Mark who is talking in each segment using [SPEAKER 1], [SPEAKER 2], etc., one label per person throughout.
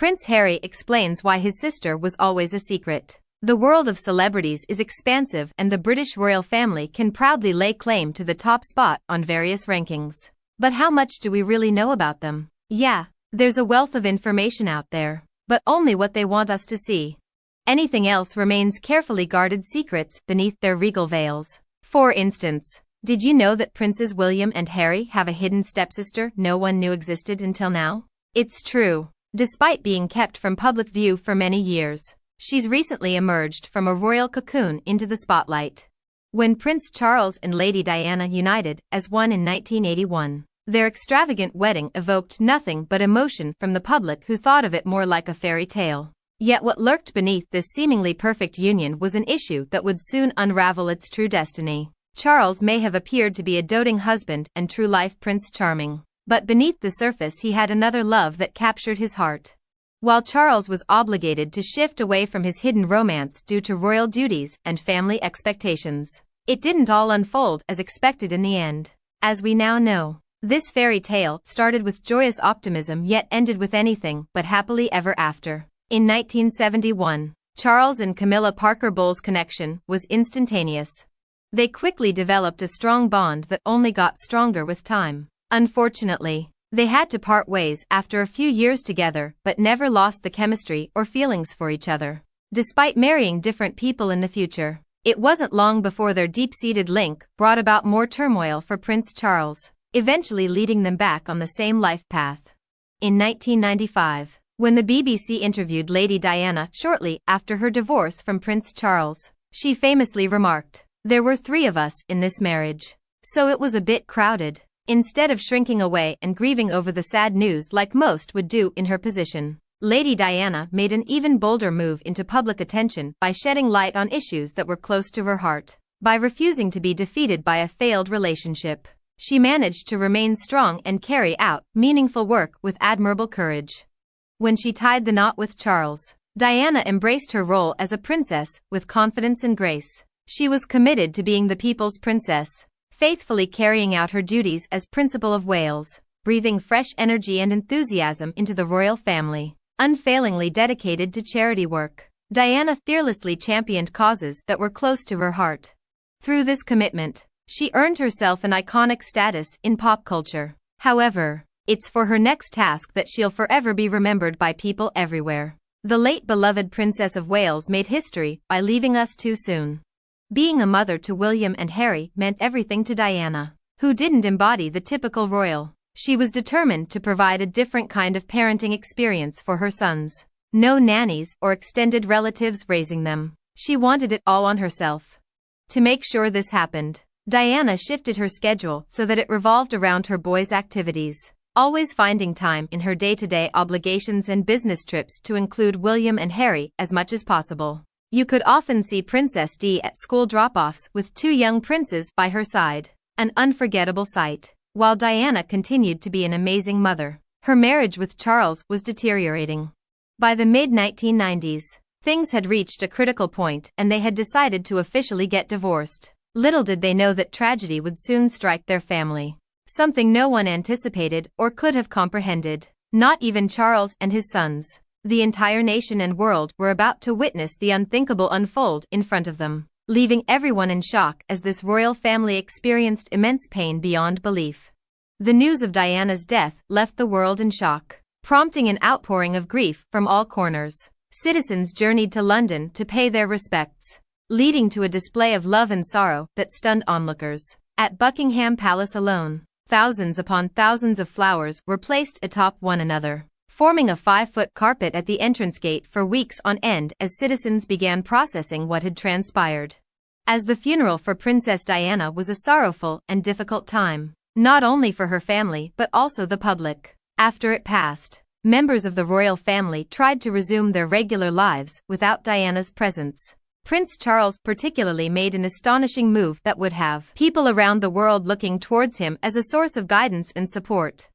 [SPEAKER 1] Prince Harry explains why his sister was always a secret. The world of celebrities is expansive, and the British royal family can proudly lay claim to the top spot on various rankings. But how much do we really know about them? Yeah, there's a wealth of information out there, but only what they want us to see. Anything else remains carefully guarded secrets beneath their regal veils. For instance, did you know that Princes William and Harry have a hidden stepsister no one knew existed until now? It's true. Despite being kept from public view for many years, she's recently emerged from a royal cocoon into the spotlight. When Prince Charles and Lady Diana united as one in 1981, their extravagant wedding evoked nothing but emotion from the public, who thought of it more like a fairy tale. Yet what lurked beneath this seemingly perfect union was an issue that would soon unravel its true destiny. Charles may have appeared to be a doting husband and true-life Prince Charming, but beneath the surface he had another love that captured his heart. While Charles was obligated to shift away from his hidden romance due to royal duties and family expectations, it didn't all unfold as expected in the end. As we now know, this fairy tale started with joyous optimism yet ended with anything but happily ever after. In 1971, Charles and Camilla Parker Bowles' connection was instantaneous. They quickly developed a strong bond that only got stronger with time. Unfortunately, they had to part ways after a few years together, but never lost the chemistry or feelings for each other. Despite marrying different people in the future, it wasn't long before their deep-seated link brought about more turmoil for Prince Charles, eventually leading them back on the same life path. In 1995, when the BBC interviewed Lady Diana shortly after her divorce from Prince Charles, she famously remarked, "There were 3 of us in this marriage, so it was a bit crowded." Instead of shrinking away and grieving over the sad news like most would do in her position, Lady Diana made an even bolder move into public attention by shedding light on issues that were close to her heart. By refusing to be defeated by a failed relationship, she managed to remain strong and carry out meaningful work with admirable courage. When she tied the knot with Charles, Diana embraced her role as a princess with confidence and grace. She was committed to being the people's princess, faithfully carrying out her duties as Principal of Wales, breathing fresh energy and enthusiasm into the royal family, unfailingly dedicated to charity work. Diana fearlessly championed causes that were close to her heart. Through this commitment, she earned herself an iconic status in pop culture. However, it's for her next task that she'll forever be remembered by people everywhere. The late beloved Princess of Wales made history by leaving us too soon. Being a mother to William and Harry meant everything to Diana, who didn't embody the typical royal. She was determined to provide a different kind of parenting experience for her sons. No nannies or extended relatives raising them. She wanted it all on herself. To make sure this happened, Diana shifted her schedule so that it revolved around her boys' activities, always finding time in her day-to-day obligations and business trips to include William and Harry as much as possible. You could often see Princess Di at school drop-offs with 2 young princes by her side, an unforgettable sight. While Diana continued to be an amazing mother, her marriage with Charles was deteriorating. By the mid-1990s, things had reached a critical point and they had decided to officially get divorced. Little did they know that tragedy would soon strike their family, something no one anticipated or could have comprehended, not even Charles and his sons. The entire nation and world were about to witness the unthinkable unfold in front of them, leaving everyone in shock as this royal family experienced immense pain beyond belief. The news of Diana's death left the world in shock, prompting an outpouring of grief from all corners. Citizens journeyed to London to pay their respects, leading to a display of love and sorrow that stunned onlookers. At Buckingham Palace alone, thousands upon thousands of flowers were placed atop one another, forming a 5-foot carpet at the entrance gate for weeks on end as citizens began processing what had transpired. As the funeral for Princess Diana was a sorrowful and difficult time, not only for her family but also the public. After it passed, members of the royal family tried to resume their regular lives without Diana's presence. Prince Charles particularly made an astonishing move that would have people around the world looking towards him as a source of guidance and support.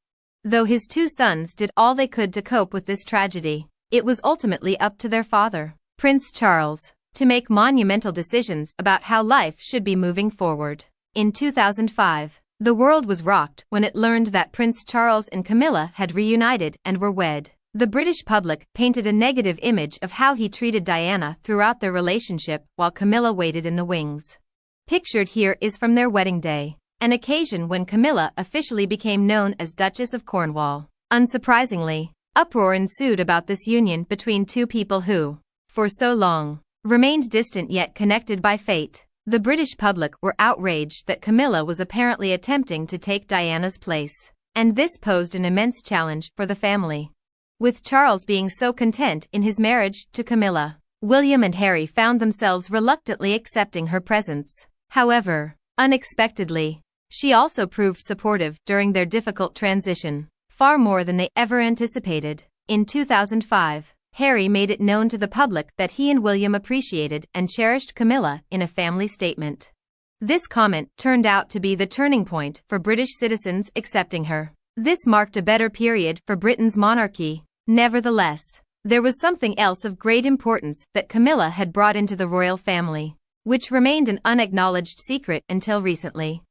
[SPEAKER 1] Though his 2 sons did all they could to cope with this tragedy, it was ultimately up to their father, Prince Charles, to make monumental decisions about how life should be moving forward. In 2005, the world was rocked when it learned that Prince Charles and Camilla had reunited and were wed. The British public painted a negative image of how he treated Diana throughout their relationship while Camilla waited in the wings. Pictured here is from their wedding day, an occasion when Camilla officially became known as Duchess of Cornwall. Unsurprisingly, uproar ensued about this union between two people who, for so long, remained distant yet connected by fate. The British public were outraged that Camilla was apparently attempting to take Diana's place, and this posed an immense challenge for the family. With Charles being so content in his marriage to Camilla, William and Harry found themselves reluctantly accepting her presence. However, unexpectedly, she also proved supportive during their difficult transition, far more than they ever anticipated. In 2005, Harry made it known to the public that he and William appreciated and cherished Camilla in a family statement. This comment turned out to be the turning point for British citizens accepting her. This marked a better period for Britain's monarchy. Nevertheless, there was something else of great importance that Camilla had brought into the royal family, which remained an unacknowledged secret until recently.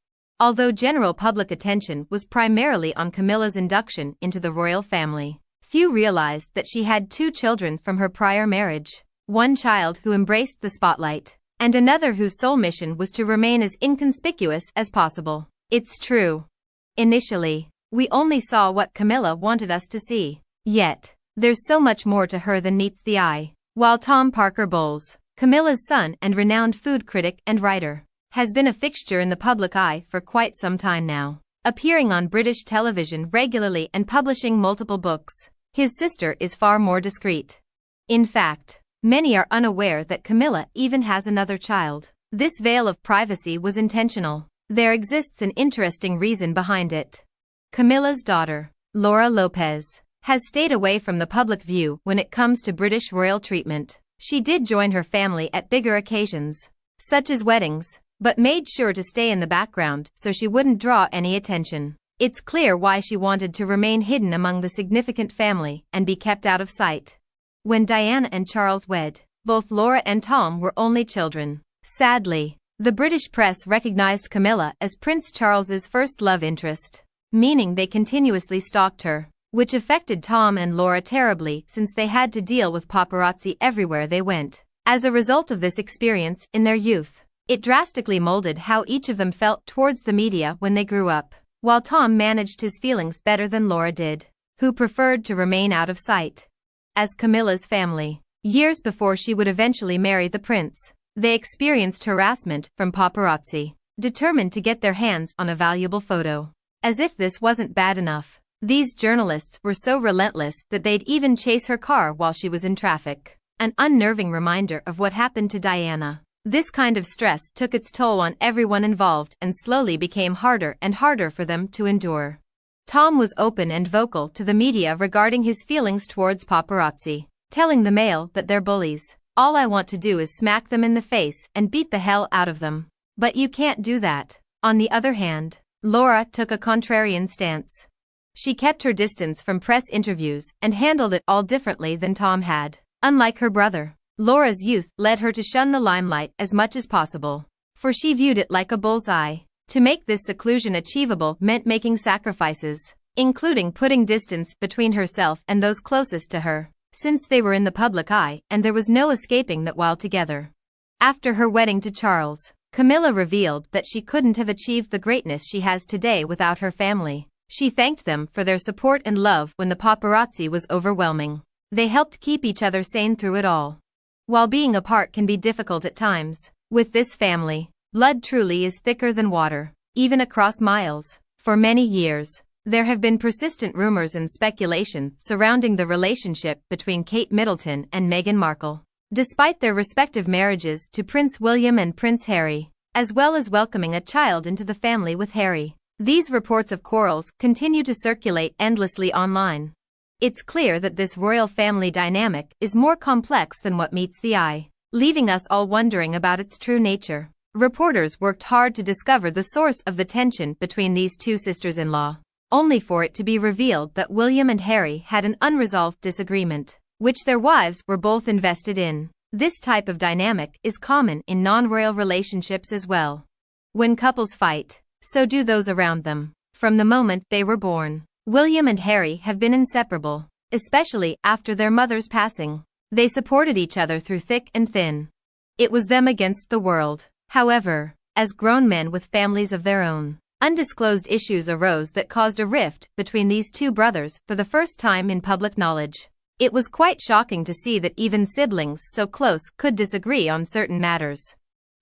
[SPEAKER 1] Although general public attention was primarily on Camilla's induction into the royal family, few realized that she had 2 children from her prior marriage, one child who embraced the spotlight, and another whose sole mission was to remain as inconspicuous as possible. It's true. Initially, we only saw what Camilla wanted us to see. Yet, there's so much more to her than meets the eye. While Tom Parker Bowles, Camilla's son and renowned food critic and writer, has been a fixture in the public eye for quite some time now, appearing on British television regularly and publishing multiple books, his sister is far more discreet. In fact, many are unaware that Camilla even has another child. This veil of privacy was intentional. There exists an interesting reason behind it. Camilla's daughter, Laura Lopez, has stayed away from the public view when it comes to British royal treatment. She did join her family at bigger occasions, such as weddings, but made sure to stay in the background so she wouldn't draw any attention. It's clear why she wanted to remain hidden among the significant family and be kept out of sight. When Diana and Charles wed, both Laura and Tom were only children. Sadly, the British press recognized Camilla as Prince Charles's first love interest, meaning they continuously stalked her, which affected Tom and Laura terribly since they had to deal with paparazzi everywhere they went. As a result of this experience in their youth, it drastically molded how each of them felt towards the media when they grew up. While Tom managed his feelings better than Laura did, who preferred to remain out of sight. As Camilla's family, years before she would eventually marry the prince, they experienced harassment from paparazzi, determined to get their hands on a valuable photo. As if this wasn't bad enough, these journalists were so relentless that they'd even chase her car while she was in traffic. An unnerving reminder of what happened to Diana. This kind of stress took its toll on everyone involved and slowly became harder and harder for them to endure. Tom was open and vocal to the media regarding his feelings towards paparazzi, telling the Mail that they're bullies. All I want to do is smack them in the face and beat the hell out of them. But you can't do that. On the other hand, Laura took a contrarian stance. She kept her distance from press interviews and handled it all differently than Tom had. Unlike her brother, Laura's youth led her to shun the limelight as much as possible, for she viewed it like a bullseye. To make this seclusion achievable meant making sacrifices, including putting distance between herself and those closest to her, since they were in the public eye and there was no escaping that while together. After her wedding to Charles, Camilla revealed that she couldn't have achieved the greatness she has today without her family. She thanked them for their support and love when the paparazzi was overwhelming. They helped keep each other sane through it all. While being apart can be difficult at times, with this family, blood truly is thicker than water, even across miles. For many years, there have been persistent rumors and speculation surrounding the relationship between Kate Middleton and Meghan Markle. Despite their respective marriages to Prince William and Prince Harry, as well as welcoming a child into the family with Harry, these reports of quarrels continue to circulate endlessly online. It's clear that this royal family dynamic is more complex than what meets the eye, leaving us all wondering about its true nature. Reporters worked hard to discover the source of the tension between these two sisters-in-law, only for it to be revealed that William and Harry had an unresolved disagreement, which their wives were both invested in. This type of dynamic is common in non-royal relationships as well. When couples fight, so do those around them. From the moment they were born, William and Harry have been inseparable. especially after their mother's passing. They supported each other through thick and thin. It was them against the world. However, as grown men with families of their own, undisclosed issues arose that caused a rift between these two brothers for the first time in public knowledge. It was quite shocking to see that even siblings so close could disagree on certain matters.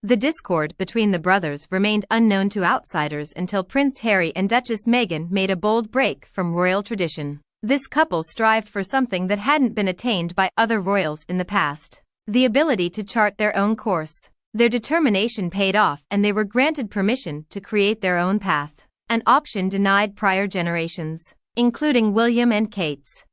[SPEAKER 1] The discord between the brothers remained unknown to outsiders until Prince Harry and Duchess Meghan made a bold break from royal tradition. This couple strived for something that hadn't been attained by other royals in the past: the ability to chart their own course. Their determination paid off and they were granted permission to create their own path, an option denied prior generations, including William and Kate's.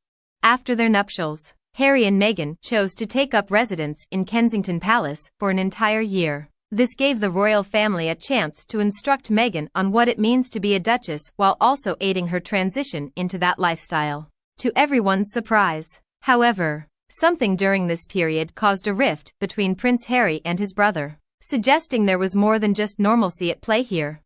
[SPEAKER 1] After their nuptials, Harry and Meghan chose to take up residence in Kensington Palace for an entire year. This gave the royal family a chance to instruct Meghan on what it means to be a duchess while also aiding her transition into that lifestyle. To everyone's surprise, however, something during this period caused a rift between Prince Harry and his brother, suggesting there was more than just normalcy at play here.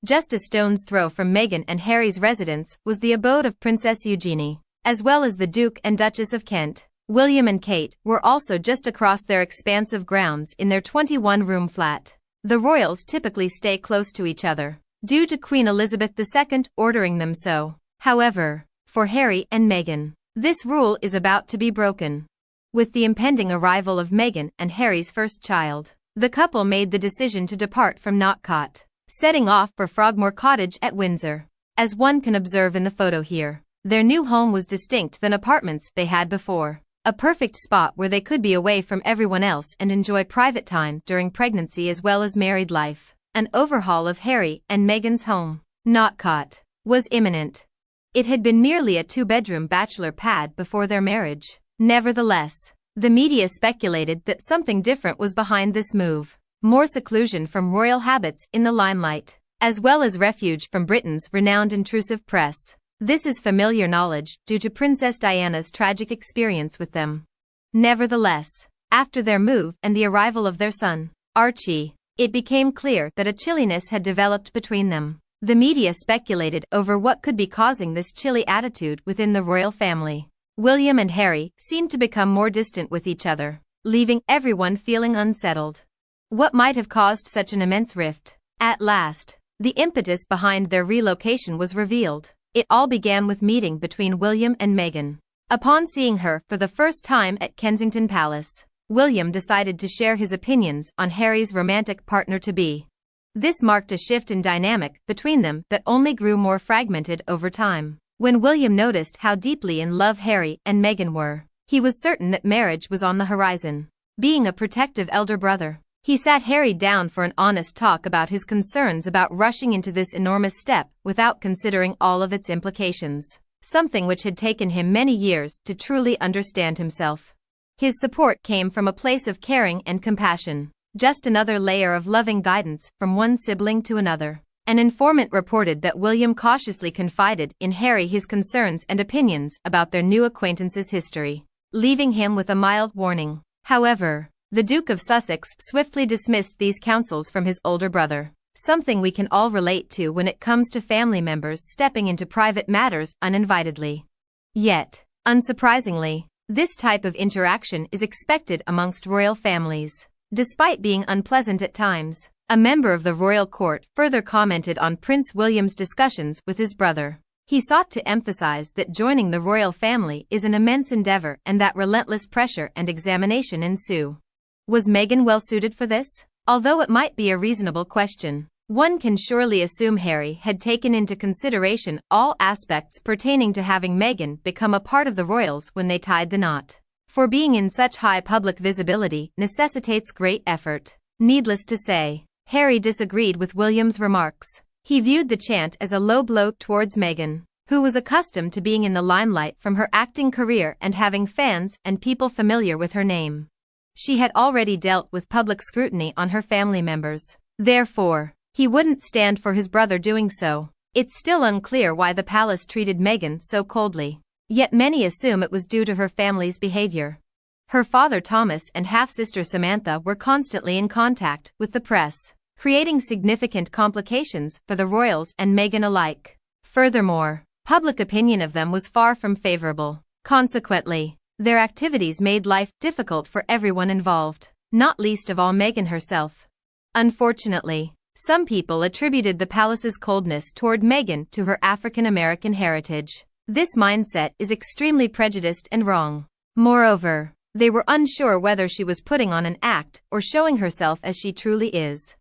[SPEAKER 1] Just a stone's throw from Meghan and Harry's residence was the abode of Princess Eugenie, as well as the Duke and Duchess of Kent. William and Kate were also just across their expansive grounds in their 21-room flat. The royals typically stay close to each other, due to Queen Elizabeth II ordering them so. However, for Harry and Meghan, this rule is about to be broken. With the impending arrival of Meghan and Harry's first child, the couple made the decision to depart from Northcote, setting off for Frogmore Cottage at Windsor. As one can observe in the photo here, their new home was distinct than apartments they had before. A perfect spot where they could be away from everyone else and enjoy private time during pregnancy as well as married life. An overhaul of Harry and Meghan's home, Northcote, was imminent. It had been merely a two-bedroom bachelor pad before their marriage. Nevertheless, the media speculated that something different was behind this move. More seclusion from royal habits in the limelight, as well as refuge from Britain's renowned intrusive press. This is familiar knowledge due to Princess Diana's tragic experience with them. Nevertheless, after their move and the arrival of their son, Archie, it became clear that a chilliness had developed between them. The media speculated over what could be causing this chilly attitude within the royal family. William and Harry seemed to become more distant with each other, leaving everyone feeling unsettled. What might have caused such an immense rift? At last, the impetus behind their relocation was revealed. It all began with meeting between William and Meghan. Upon seeing her for the first time at Kensington Palace, William decided to share his opinions on Harry's romantic partner-to-be. This marked a shift in dynamic between them that only grew more fragmented over time. When William noticed how deeply in love Harry and Meghan were, he was certain that marriage was on the horizon. Being a protective elder brother, he sat Harry down for an honest talk about his concerns about rushing into this enormous step without considering all of its implications, something which had taken him many years to truly understand himself. His support came from a place of caring and compassion, just another layer of loving guidance from one sibling to another. An informant reported that William cautiously confided in Harry his concerns and opinions about their new acquaintance's history, leaving him with a mild warning. However, the Duke of Sussex swiftly dismissed these counsels from his older brother, something we can all relate to when it comes to family members stepping into private matters uninvitedly. Yet, unsurprisingly, this type of interaction is expected amongst royal families. Despite being unpleasant at times, a member of the royal court further commented on Prince William's discussions with his brother. He sought to emphasize that joining the royal family is an immense endeavor and that relentless pressure and examination ensue. Was Meghan well suited for this? Although it might be a reasonable question, one can surely assume Harry had taken into consideration all aspects pertaining to having Meghan become a part of the royals when they tied the knot. For being in such high public visibility necessitates great effort. Needless to say, Harry disagreed with William's remarks. He viewed the chant as a low blow towards Meghan, who was accustomed to being in the limelight from her acting career and having fans and people familiar with her name. She had already dealt with public scrutiny on her family members. Therefore, he wouldn't stand for his brother doing so. It's still unclear why the palace treated Meghan so coldly. Yet many assume it was due to her family's behavior. Her father Thomas and half-sister Samantha were constantly in contact with the press, creating significant complications for the royals and Meghan alike. Furthermore, public opinion of them was far from favorable. Consequently, their activities made life difficult for everyone involved, not least of all Meghan herself. Unfortunately, some people attributed the palace's coldness toward Meghan to her African American heritage. This mindset is extremely prejudiced and wrong. Moreover, they were unsure whether she was putting on an act or showing herself as she truly is.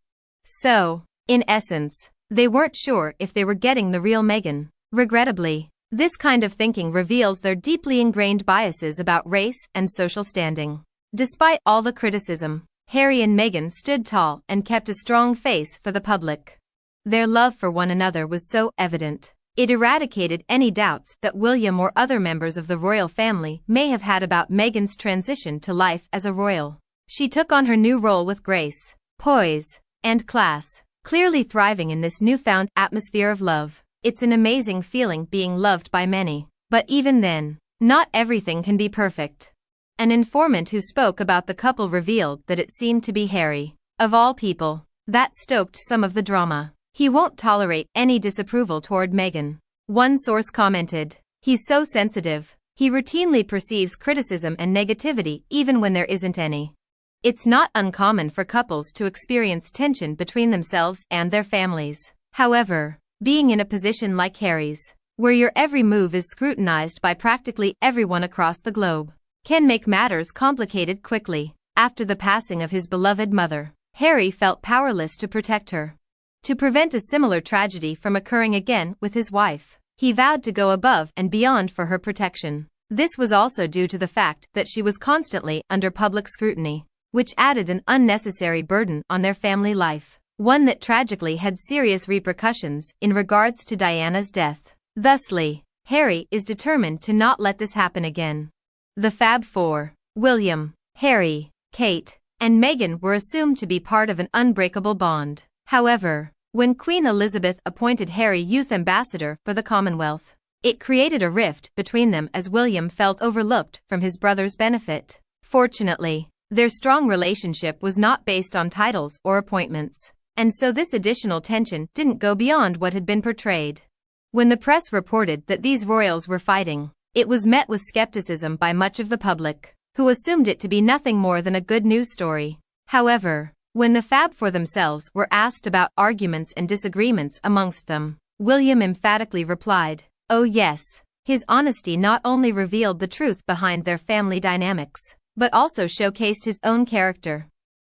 [SPEAKER 1] So, in essence, they weren't sure if they were getting the real Meghan. Regrettably, this kind of thinking reveals their deeply ingrained biases about race and social standing. Despite all the criticism, Harry and Meghan stood tall and kept a strong face for the public. Their love for one another was so evident. It eradicated any doubts that William or other members of the royal family may have had about Meghan's transition to life as a royal. She took on her new role with grace, poise, and class, clearly thriving in this newfound atmosphere of love. It's an amazing feeling being loved by many. But even then, not everything can be perfect. An informant who spoke about the couple revealed that it seemed to be Harry, of all people, that stoked some of the drama. He won't tolerate any disapproval toward Meghan. One source commented, "He's so sensitive. He routinely perceives criticism and negativity even when there isn't any." It's not uncommon for couples to experience tension between themselves and their families. However, being in a position like Harry's, where your every move is scrutinized by practically everyone across the globe, can make matters complicated quickly. After the passing of his beloved mother, Harry felt powerless to protect her. To prevent a similar tragedy from occurring again with his wife, he vowed to go above and beyond for her protection. This was also due to the fact that she was constantly under public scrutiny, which added an unnecessary burden on their family life, one that tragically had serious repercussions in regards to Diana's death. Thusly, Harry is determined to not let this happen again. The Fab Four, William, Harry, Kate, and Meghan, were assumed to be part of an unbreakable bond. However, when Queen Elizabeth appointed Harry youth ambassador for the Commonwealth, it created a rift between them as William felt overlooked from his brother's benefit. Fortunately, their strong relationship was not based on titles or appointments, and so this additional tension didn't go beyond what had been portrayed. When the press reported that these royals were fighting, it was met with skepticism by much of the public, who assumed it to be nothing more than a good news story. However, when the Fab Four themselves were asked about arguments and disagreements amongst them, William emphatically replied, "Oh yes." His honesty not only revealed the truth behind their family dynamics, but also showcased his own character.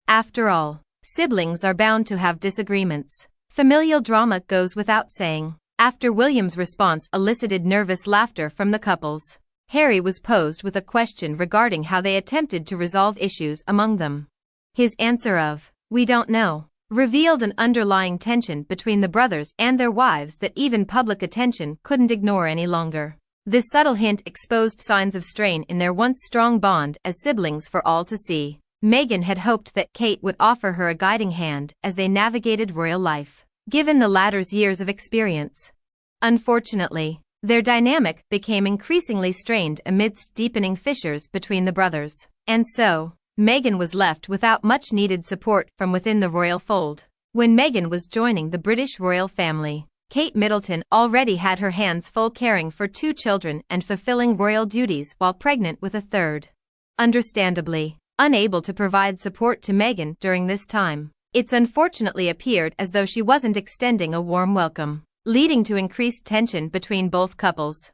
[SPEAKER 1] After all, siblings are bound to have disagreements. Familial drama goes without saying. After William's response elicited nervous laughter from the couples, Harry was posed with a question regarding how they attempted to resolve issues among them. His answer of, "We don't know," revealed an underlying tension between the brothers and their wives that even public attention couldn't ignore any longer. This subtle hint exposed signs of strain in their once strong bond as siblings for all to see. Meghan had hoped that Kate would offer her a guiding hand as they navigated royal life, given the latter's years of experience. Unfortunately, their dynamic became increasingly strained amidst deepening fissures between the brothers, and so, Meghan was left without much needed support from within the royal fold. When Meghan was joining the British royal family, Kate Middleton already had her hands full caring for 2 children and fulfilling royal duties while pregnant with a third. Understandably, unable to provide support to Meghan during this time, it's unfortunately appeared as though she wasn't extending a warm welcome, leading to increased tension between both couples.